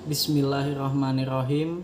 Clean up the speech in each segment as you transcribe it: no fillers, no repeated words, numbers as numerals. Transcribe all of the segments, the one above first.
Bismillahirrahmanirrahim.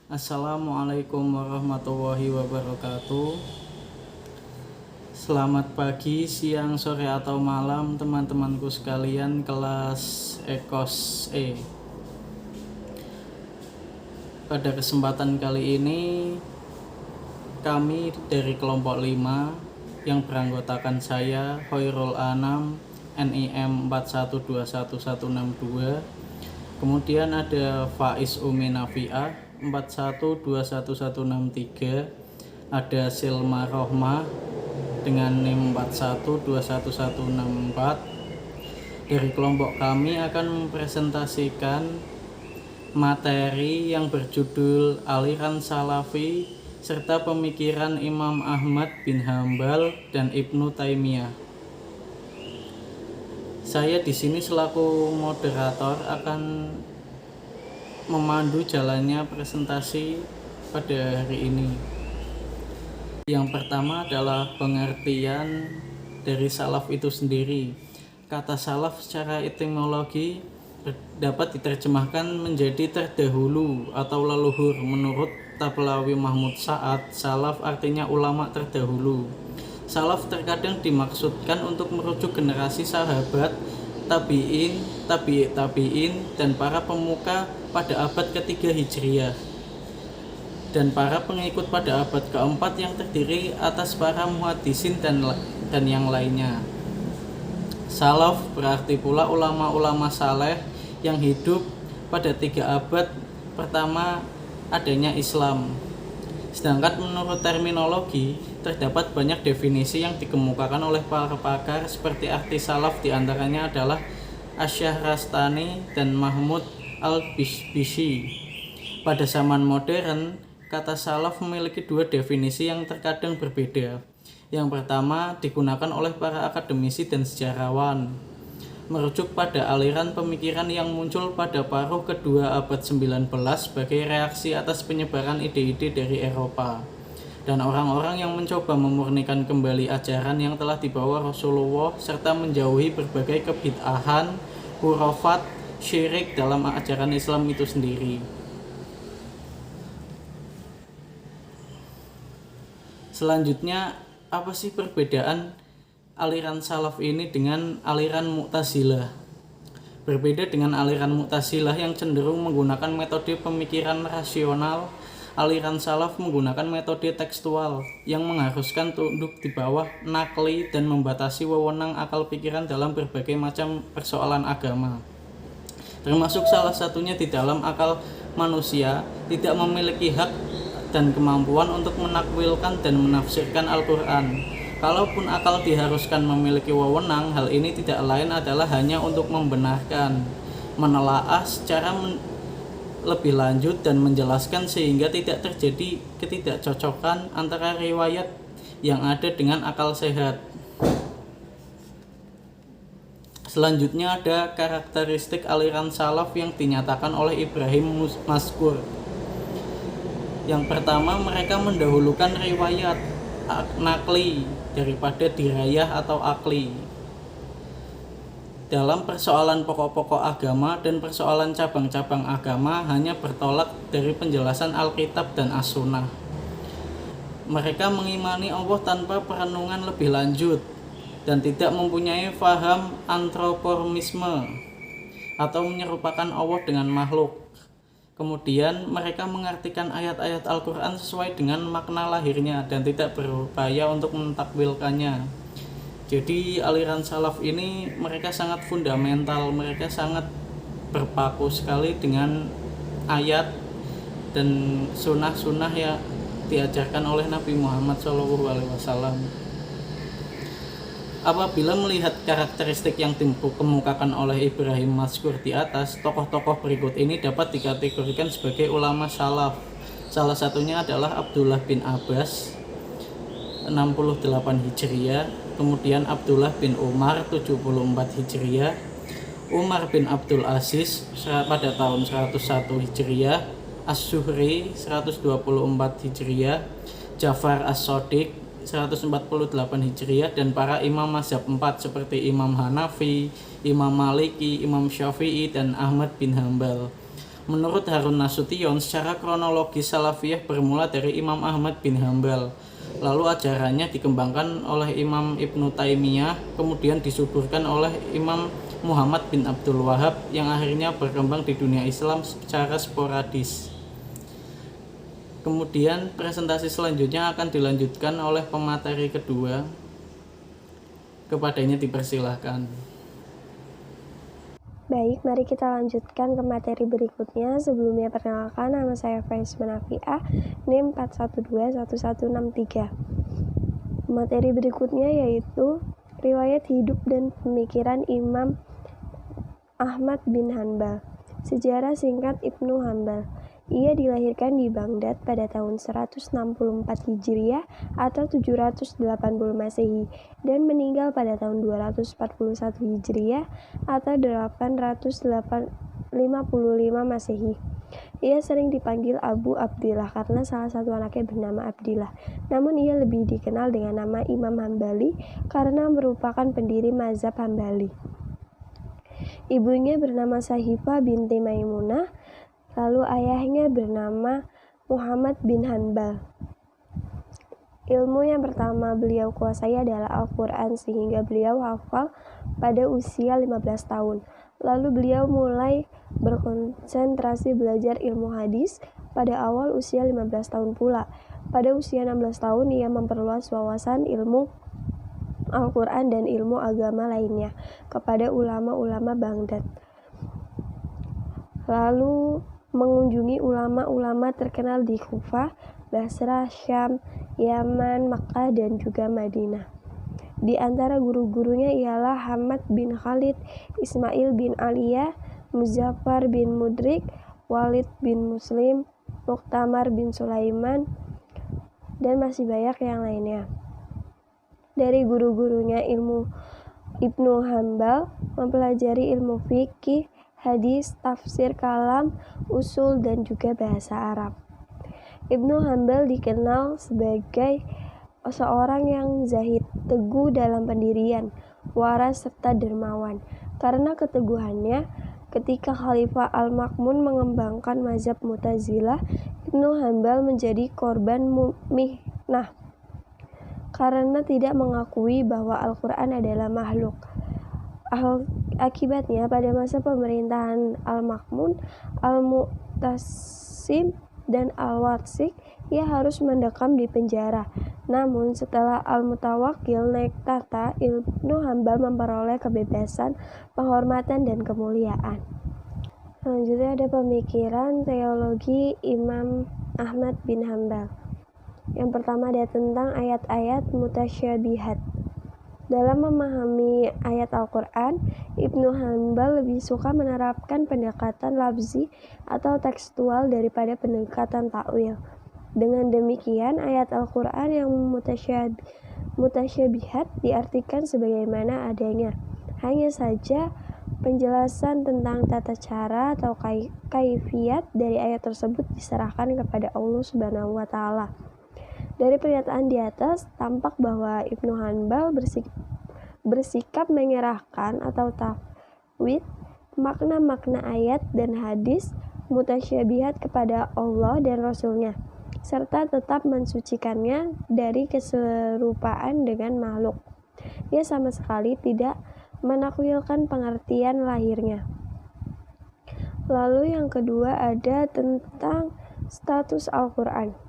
Assalamualaikum warahmatullahi wabarakatuh. Selamat pagi, siang, sore, atau malam teman-temanku sekalian kelas Ekos E. Pada kesempatan kali ini kami dari kelompok 5 yang beranggotakan saya Hoirul Anam NIM 41211162. Kemudian ada Faiz Umi Nafiah 41211163, ada Silma Rohmah dengan NIM 41211164. Dari kelompok kami akan mempresentasikan materi yang berjudul Aliran Salafi serta pemikiran Imam Ahmad bin Hambal dan Ibnu Taimiyah. Saya di sini selaku moderator akan memandu jalannya presentasi pada hari ini. Yang pertama adalah pengertian dari salaf itu sendiri. Kata salaf secara etimologi dapat diterjemahkan menjadi terdahulu atau leluhur. Menurut Tablawi Mahmud Sa'ad, salaf artinya ulama terdahulu. Salaf terkadang dimaksudkan untuk merujuk generasi sahabat, tabi'in, tabi'in, dan para pemuka pada abad ketiga Hijriah dan para pengikut pada abad keempat yang terdiri atas para muhaddisin dan yang lainnya. Salaf berarti pula ulama-ulama saleh yang hidup pada 3 abad pertama adanya Islam. Sedangkan menurut terminologi, terdapat banyak definisi yang dikemukakan oleh para pakar seperti arti salaf diantaranya adalah Asy-Syahrastani dan Mahmud Al-Bishbishi. Pada zaman modern, kata salaf memiliki 2 definisi yang terkadang berbeda. Yang pertama digunakan oleh para akademisi dan sejarawan, merujuk pada aliran pemikiran yang muncul pada paruh kedua abad 19 sebagai reaksi atas penyebaran ide-ide dari Eropa dan orang-orang yang mencoba memurnikan kembali ajaran yang telah dibawa Rasulullah serta menjauhi berbagai kebid'ahan, khurafat, syirik dalam ajaran Islam itu sendiri. Selanjutnya, apa sih perbedaan aliran salaf ini dengan aliran Mu'tazilah? Berbeda dengan aliran Mu'tazilah yang cenderung menggunakan metode pemikiran rasional, aliran salaf menggunakan metode tekstual yang mengharuskan tunduk di bawah nakli dan membatasi wewenang akal pikiran dalam berbagai macam persoalan agama. Termasuk salah satunya di dalam akal manusia tidak memiliki hak dan kemampuan untuk menakwilkan dan menafsirkan Al-Quran. Kalaupun akal diharuskan memiliki wewenang, hal ini tidak lain adalah hanya untuk membenarkan, menelaah secara lebih lanjut dan menjelaskan sehingga tidak terjadi ketidakcocokan antara riwayat yang ada dengan akal sehat. Selanjutnya ada karakteristik aliran salaf yang dinyatakan oleh Ibrahim Maskur. Yang pertama, mereka mendahulukan riwayat nakli daripada dirayah atau akli dalam persoalan pokok-pokok agama, dan persoalan cabang-cabang agama hanya bertolak dari penjelasan Alkitab dan As-Sunnah. Mereka mengimani Allah tanpa perenungan lebih lanjut dan tidak mempunyai faham antropomisme atau menyerupakan Allah dengan makhluk. Kemudian mereka mengartikan ayat-ayat Al-Quran sesuai dengan makna lahirnya dan tidak berupaya untuk mentakwilkannya. Jadi aliran salaf ini mereka sangat fundamental, mereka sangat berpaku sekali dengan ayat dan sunnah-sunnah yang diajarkan oleh Nabi Muhammad SAW. Apabila melihat karakteristik yang dikemukakan oleh Ibrahim Maskur di atas, tokoh-tokoh berikut ini dapat dikategorikan sebagai ulama salaf. Salah satunya adalah Abdullah bin Abbas 68 Hijriah, kemudian Abdullah bin Umar 74 Hijriah, Umar bin Abdul Aziz pada tahun 101 Hijriah, As-Zuhri 124 Hijriah, Ja'far As-Shadiq 148 Hijriah, dan para imam mazhab 4 seperti Imam Hanafi, Imam Maliki, Imam Syafi'i, dan Ahmad bin Hambal. Menurut Harun Nasution, secara kronologis Salafiyah bermula dari Imam Ahmad bin Hambal. Lalu ajarannya dikembangkan oleh Imam Ibnu Taimiyah, kemudian disuburkan oleh Imam Muhammad bin Abdul Wahab yang akhirnya berkembang di dunia Islam secara sporadis. Kemudian presentasi selanjutnya akan dilanjutkan oleh pemateri kedua. Kepadanya dipersilahkan. Baik, mari kita lanjutkan ke materi berikutnya. Sebelumnya perkenalkan, nama saya Faiz Manafiah, NIM 4121163. Materi berikutnya yaitu riwayat hidup dan pemikiran Imam Ahmad bin Hanbal. Sejarah singkat Ibnu Hanbal. Ia dilahirkan di Baghdad pada tahun 164 Hijriah atau 780 Masehi dan meninggal pada tahun 241 Hijriah atau 855 Masehi. Ia sering dipanggil Abu Abdillah karena salah satu anaknya bernama Abdillah. Namun ia lebih dikenal dengan nama Imam Hambali karena merupakan pendiri mazhab Hambali. Ibunya bernama Sahifah binti Maimunah, lalu ayahnya bernama Muhammad bin Hanbal. Ilmu yang pertama beliau kuasai adalah Al-Quran sehingga beliau hafal pada usia 15 tahun. Lalu beliau mulai berkonsentrasi belajar ilmu hadis pada awal usia 15 tahun pula. Pada usia 16 tahun ia memperluas wawasan ilmu Al-Quran dan ilmu agama lainnya kepada ulama-ulama Baghdad. Lalu mengunjungi ulama-ulama terkenal di Kufah, Basrah, Syam, Yaman, Makkah, dan juga Madinah. Di antara guru-gurunya ialah Hamad bin Khalid, Ismail bin Aliyah, Muzaffar bin Mudrik, Walid bin Muslim, Muqtamar bin Sulaiman, dan masih banyak yang lainnya. Dari guru-gurunya Ibnu Hanbal mempelajari ilmu fikih, hadis, tafsir, kalam, usul, dan juga bahasa Arab. Ibnu Hanbal dikenal sebagai seorang yang zahid, teguh dalam pendirian, waras, serta dermawan. Karena keteguhannya, ketika Khalifah Al-Ma'mun mengembangkan mazhab Mu'tazilah, Ibnu Hanbal menjadi korban mihnah karena tidak mengakui bahwa Al-Quran adalah makhluk. Akibatnya, pada masa pemerintahan Al-Ma'mun, Al-Mu'tasim, dan Al-Watsik, ia harus mendekam di penjara. Namun, setelah Al-Mutawakkil naik tahta, Ibnu Hanbal memperoleh kebebasan, penghormatan, dan kemuliaan. Selanjutnya ada pemikiran teologi Imam Ahmad bin Hanbal. Yang pertama ada tentang ayat-ayat mutasyabihat. Dalam memahami ayat Al-Quran, Ibnu Hanbal lebih suka menerapkan pendekatan lafzi atau tekstual daripada pendekatan takwil. Dengan demikian, ayat Al-Quran yang mutasyabihat diartikan sebagaimana adanya. Hanya saja penjelasan tentang tata cara atau kaifiyat dari ayat tersebut diserahkan kepada Allah Subhanahu wa Ta'ala. Dari pernyataan di atas, tampak bahwa Ibnu Hanbal bersikap menyerahkan atau tafwid makna-makna ayat dan hadis mutasyabihat kepada Allah dan Rasul-Nya, serta tetap mensucikannya dari keserupaan dengan makhluk. Ia sama sekali tidak menakwilkan pengertian lahirnya. Lalu yang kedua ada tentang status Al-Quran.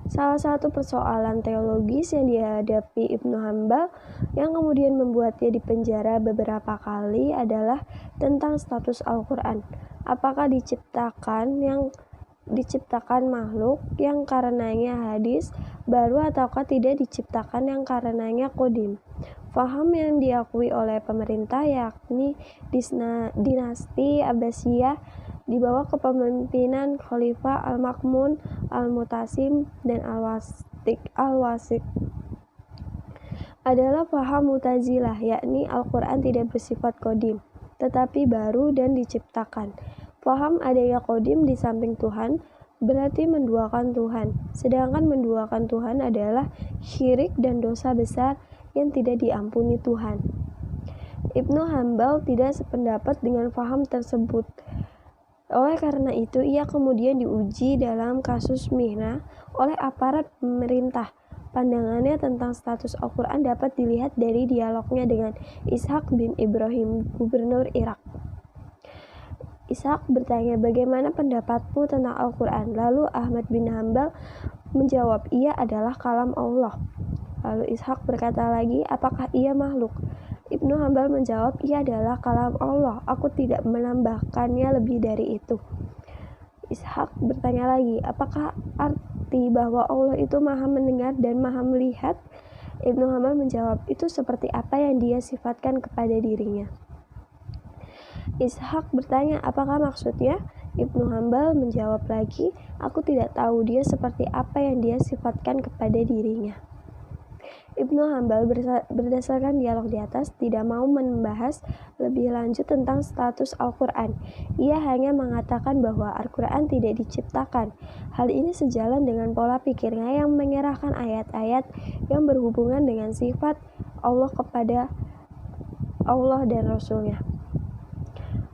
Salah satu persoalan teologis yang dihadapi Ibnu Hanbal yang kemudian membuatnya dipenjara beberapa kali adalah tentang status Al-Quran. Apakah diciptakan makhluk yang karenanya hadis baru ataukah tidak diciptakan yang karenanya qadim? Faham yang diakui oleh pemerintah yakni dinasti Abbasiyah di bawah kepemimpinan Khalifah Al-Ma'mun, Al-Mutasim, dan Al-Wasik adalah paham Mu'tazilah, yakni Al-Quran tidak bersifat qadim, tetapi baru dan diciptakan. Paham adanya qadim di samping Tuhan berarti menduakan Tuhan, sedangkan menduakan Tuhan adalah syirik dan dosa besar yang tidak diampuni Tuhan. Ibnu Hanbal tidak sependapat dengan paham tersebut. Oleh karena itu, ia kemudian diuji dalam kasus Mihna oleh aparat pemerintah. Pandangannya tentang status Al-Quran dapat dilihat dari dialognya dengan Ishaq bin Ibrahim, gubernur Irak. Ishaq bertanya, bagaimana pendapatmu tentang Al-Quran? Lalu Ahmad bin Hambal menjawab, ia adalah kalam Allah. Lalu Ishaq berkata lagi, apakah ia makhluk? Ibnu Hambal menjawab, ia adalah kalam Allah, aku tidak menambahkannya lebih dari itu. Ishaq bertanya lagi, apakah arti bahwa Allah itu maha mendengar dan maha melihat? Ibnu Hambal menjawab, itu seperti apa yang dia sifatkan kepada dirinya. Ishaq bertanya, apakah maksudnya? Ibnu Hambal menjawab lagi, aku tidak tahu dia seperti apa yang dia sifatkan kepada dirinya. Ibnu Hambal berdasarkan dialog di atas tidak mau membahas lebih lanjut tentang status Al-Quran. Ia hanya mengatakan bahwa Al-Quran tidak diciptakan. Hal ini sejalan dengan pola pikirnya yang menyerahkan ayat-ayat yang berhubungan dengan sifat Allah kepada Allah dan Rasulnya.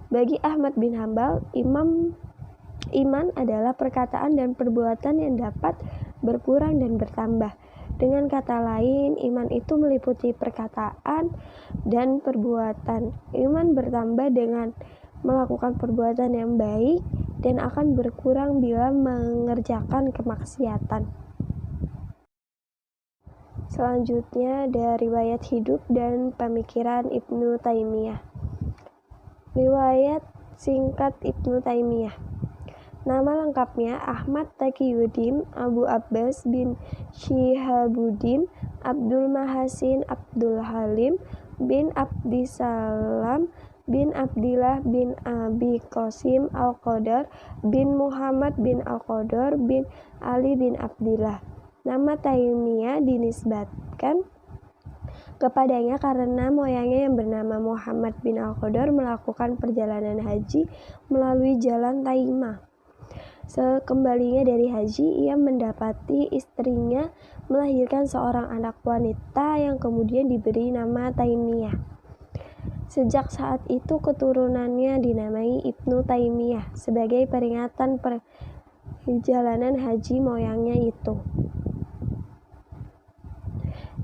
Bagi Ahmad bin Hambal, iman adalah perkataan dan perbuatan yang dapat berkurang dan bertambah. Dengan kata lain, iman itu meliputi perkataan dan perbuatan. Iman bertambah dengan melakukan perbuatan yang baik dan akan berkurang bila mengerjakan kemaksiatan. Selanjutnya ada riwayat hidup dan pemikiran Ibnu Taimiyah. Riwayat singkat Ibnu Taimiyah. Nama lengkapnya Ahmad Taqiyuddin Abu Abbas bin Syihabuddin Abdul Mahasin Abdul Halim bin Abdissalam bin Abdillah bin Abi Qasim Al-Qadar bin Muhammad bin Al-Qadar bin Ali bin Abdillah. Nama Taimiyah dinisbatkan kepadanya karena moyangnya yang bernama Muhammad bin Al-Qadar melakukan perjalanan haji melalui jalan Taimah. Sekembalinya dari haji, ia mendapati istrinya melahirkan seorang anak wanita yang kemudian diberi nama Taimiyah. Sejak saat itu keturunannya dinamai Ibnu Taimiyah sebagai peringatan perjalanan haji moyangnya itu.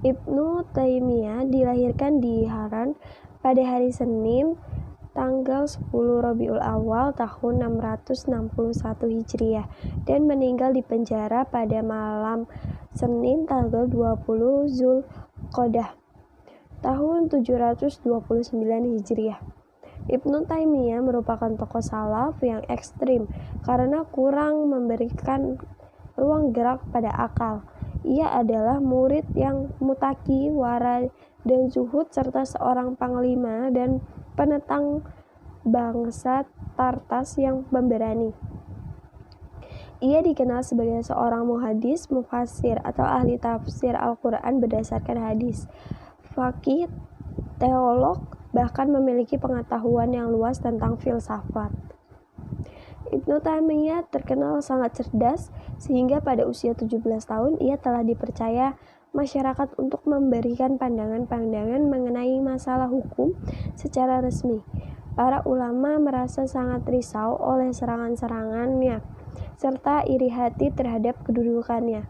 Ibnu Taimiyah dilahirkan di Haran pada hari Senin tanggal 10 Rabiul Awal tahun 661 Hijriah dan meninggal di penjara pada malam Senin tanggal 20 Zulqa'dah tahun 729 Hijriah. Ibnu Taimiyah merupakan tokoh salaf yang ekstrim karena kurang memberikan ruang gerak pada akal. Ia adalah murid yang mutaki, wara, dan zuhud serta seorang panglima dan penentang bangsa Tartas yang pemberani. Ia dikenal sebagai seorang muhadis, mufassir atau ahli tafsir Al-Quran berdasarkan hadis, faqih, teolog, bahkan memiliki pengetahuan yang luas tentang filsafat. Ibnu Taimiyah terkenal sangat cerdas sehingga pada usia 17 tahun ia telah dipercaya masyarakat untuk memberikan pandangan-pandangan mengenai masalah hukum secara resmi. Para ulama merasa sangat risau oleh serangan-serangannya serta iri hati terhadap kedudukannya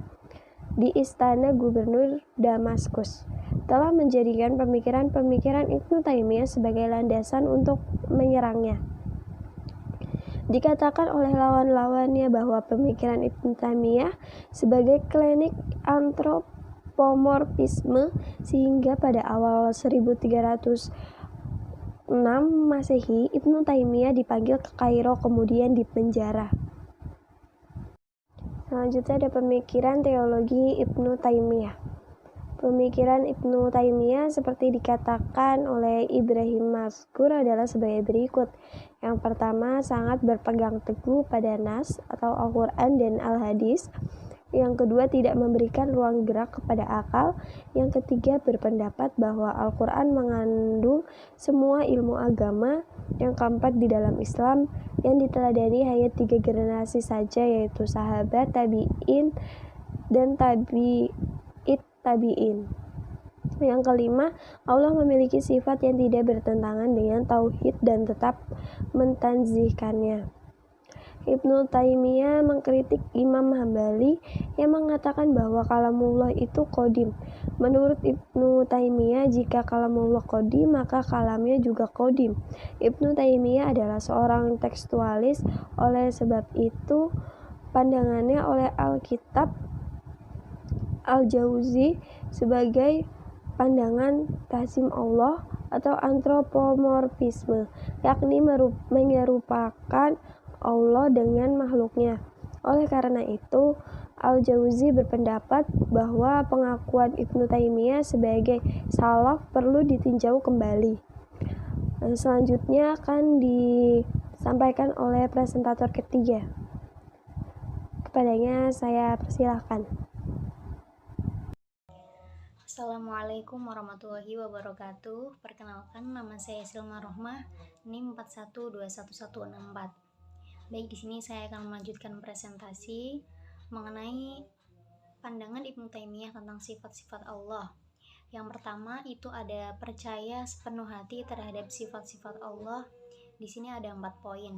di istana gubernur Damaskus, telah menjadikan pemikiran-pemikiran Ibnu Taimiyah sebagai landasan untuk menyerangnya. Dikatakan oleh lawan-lawannya bahwa pemikiran Ibnu Taimiyah sebagai klinik antropomorfisme sehingga pada awal 1306 Masehi Ibnu Taimiyah dipanggil ke Kairo kemudian dipenjara. Selanjutnya ada pemikiran teologi Ibnu Taimiyah. Pemikiran Ibnu Taimiyah seperti dikatakan oleh Ibrahim Mazkur adalah sebagai berikut. Yang pertama, sangat berpegang teguh pada nas atau Al-Quran dan Al-Hadis. Yang kedua, tidak memberikan ruang gerak kepada akal. Yang ketiga, berpendapat bahwa Al-Quran mengandung semua ilmu agama. Yang keempat, di dalam Islam yang diteladani hanya 3 generasi saja, yaitu sahabat, tabi'in, dan tabi'in. Yang kelima, Allah memiliki sifat yang tidak bertentangan dengan tauhid dan tetap mentanzihkannya. Ibnu Taimiyah mengkritik Imam Hambali yang mengatakan bahwa kalamullah itu qadim. Menurut Ibnu Taimiyah, jika kalamullah qadim, maka kalamnya juga qadim. Ibnu Taimiyah adalah seorang tekstualis, oleh sebab itu pandangannya oleh Al-Kitab Al-Jauzi sebagai pandangan tahsim Allah atau antropomorfisme, yakni menyerupakan Allah dengan makhluknya. Oleh karena itu, Al-Jauzi berpendapat bahwa pengakuan Ibnu Taimiyah sebagai salaf perlu ditinjau kembali. Selanjutnya akan disampaikan oleh presentator ketiga. Kepadanya saya persilahkan. Assalamualaikum warahmatullahi wabarakatuh. Perkenalkan, nama saya Silma Rohmah, NIM 412164. Baik, di sini saya akan melanjutkan presentasi mengenai pandangan Ibnu Taimiyah tentang sifat-sifat Allah. Yang pertama itu ada percaya sepenuh hati terhadap sifat-sifat Allah. Di sini ada 4 poin.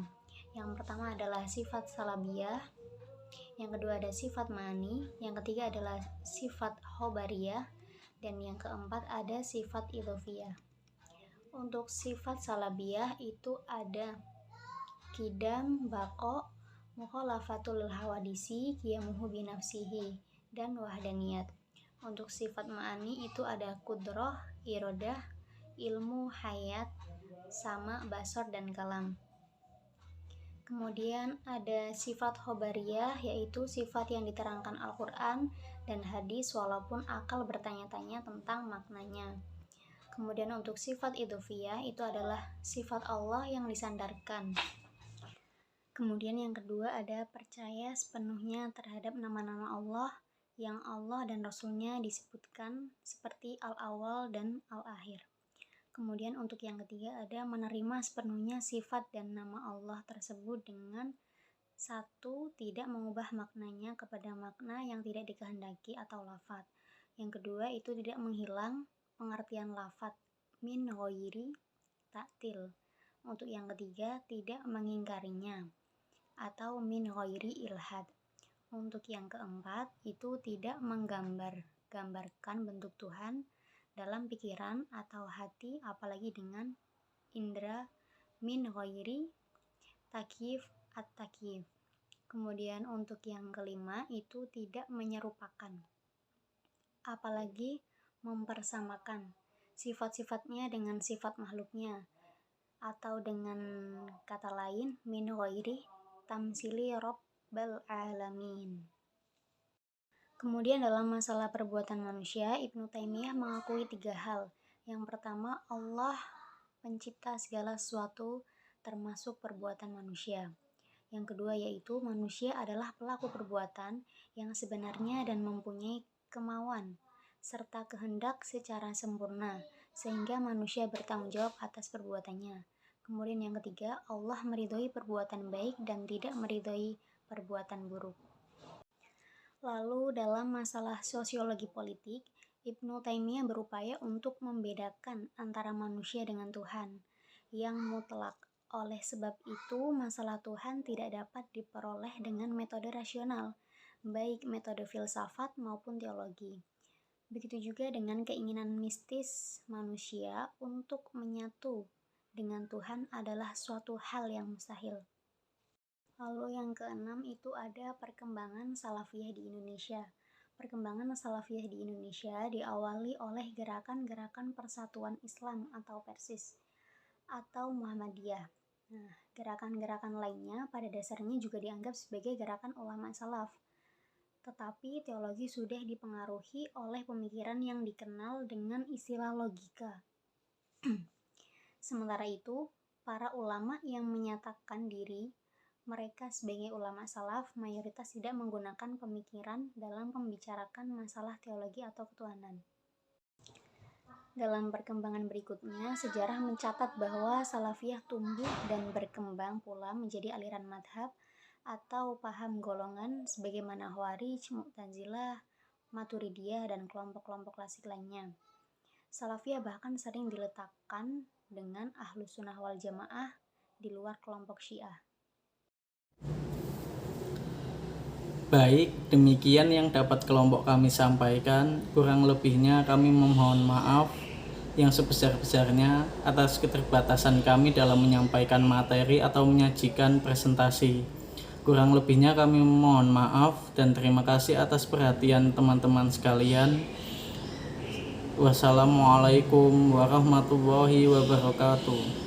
Yang pertama adalah sifat salabiyah, yang kedua ada sifat ma'ani, yang ketiga adalah sifat khobariyah, dan yang keempat ada sifat idhofiyah. Untuk sifat salabiyah itu ada kidam, bako, mukhalafatul hawadisi, qiyamuhu binafsihi, dan wahdaniyat. Untuk sifat ma'ani itu ada kudroh, irodah, ilmu, hayat, sama, basor, dan kalam. Kemudian ada sifat khobariyah, yaitu sifat yang diterangkan Al-Quran dan hadis walaupun akal bertanya-tanya tentang maknanya. Kemudian untuk sifat idhofiyah itu adalah sifat Allah yang disandarkan. Kemudian yang kedua ada percaya sepenuhnya terhadap nama-nama Allah yang Allah dan Rasulnya disebutkan seperti Al-Awwal dan Al-Akhir. Kemudian untuk yang ketiga ada menerima sepenuhnya sifat dan nama Allah tersebut dengan satu, tidak mengubah maknanya kepada makna yang tidak dikehendaki atau lafadz. Yang kedua itu tidak menghilang pengertian lafadz min ghairi ta'til. Untuk yang ketiga tidak mengingkarinya atau min ghairi ilhad. Untuk yang keempat itu tidak menggambarkan bentuk Tuhan dalam pikiran atau hati, apalagi dengan indera min ghairi takyif at-takyif. Kemudian untuk yang kelima itu tidak menyerupakan, apalagi mempersamakan sifat-sifatnya dengan sifat makhluknya, atau dengan kata lain min ghairi tamsili rabbal alamin. Kemudian dalam masalah perbuatan manusia, Ibnu Taimiyah mengakui 3 hal. Yang pertama, Allah pencipta segala sesuatu termasuk perbuatan manusia. Yang kedua yaitu manusia adalah pelaku perbuatan yang sebenarnya dan mempunyai kemauan serta kehendak secara sempurna, sehingga manusia bertanggung jawab atas perbuatannya. Kemudian yang ketiga, Allah meridhoi perbuatan baik dan tidak meridhoi perbuatan buruk. Lalu dalam masalah sosiologi politik, Ibnu Taimiyah berupaya untuk membedakan antara manusia dengan Tuhan yang mutlak. Oleh sebab itu, masalah Tuhan tidak dapat diperoleh dengan metode rasional, baik metode filsafat maupun teologi. Begitu juga dengan keinginan mistis manusia untuk menyatu dengan Tuhan adalah suatu hal yang mustahil. Lalu yang keenam itu ada perkembangan salafiyah di Indonesia. Perkembangan salafiyah di Indonesia diawali oleh gerakan-gerakan Persatuan Islam atau Persis atau Muhammadiyah. Nah, gerakan-gerakan lainnya pada dasarnya juga dianggap sebagai gerakan ulama salaf. Tetapi teologi sudah dipengaruhi oleh pemikiran yang dikenal dengan istilah logika. Sementara itu, para ulama yang menyatakan diri mereka sebagai ulama salaf mayoritas tidak menggunakan pemikiran dalam membicarakan masalah teologi atau ketuhanan. Dalam perkembangan berikutnya, sejarah mencatat bahwa salafiyah tumbuh dan berkembang pula menjadi aliran madhab atau paham golongan sebagaimana Khawarij, Mu'tazilah, Maturidiyah, dan kelompok-kelompok klasik lainnya. Salafiyah bahkan sering diletakkan dengan Ahlus Sunnah wal Jamaah di luar kelompok Syiah. Baik, demikian yang dapat kelompok kami sampaikan. Kurang lebihnya kami memohon maaf yang sebesar-besarnya atas keterbatasan kami dalam menyampaikan materi atau menyajikan presentasi. Kurang lebihnya kami mohon maaf dan terima kasih atas perhatian teman-teman sekalian. Wassalamualaikum warahmatullahi wabarakatuh.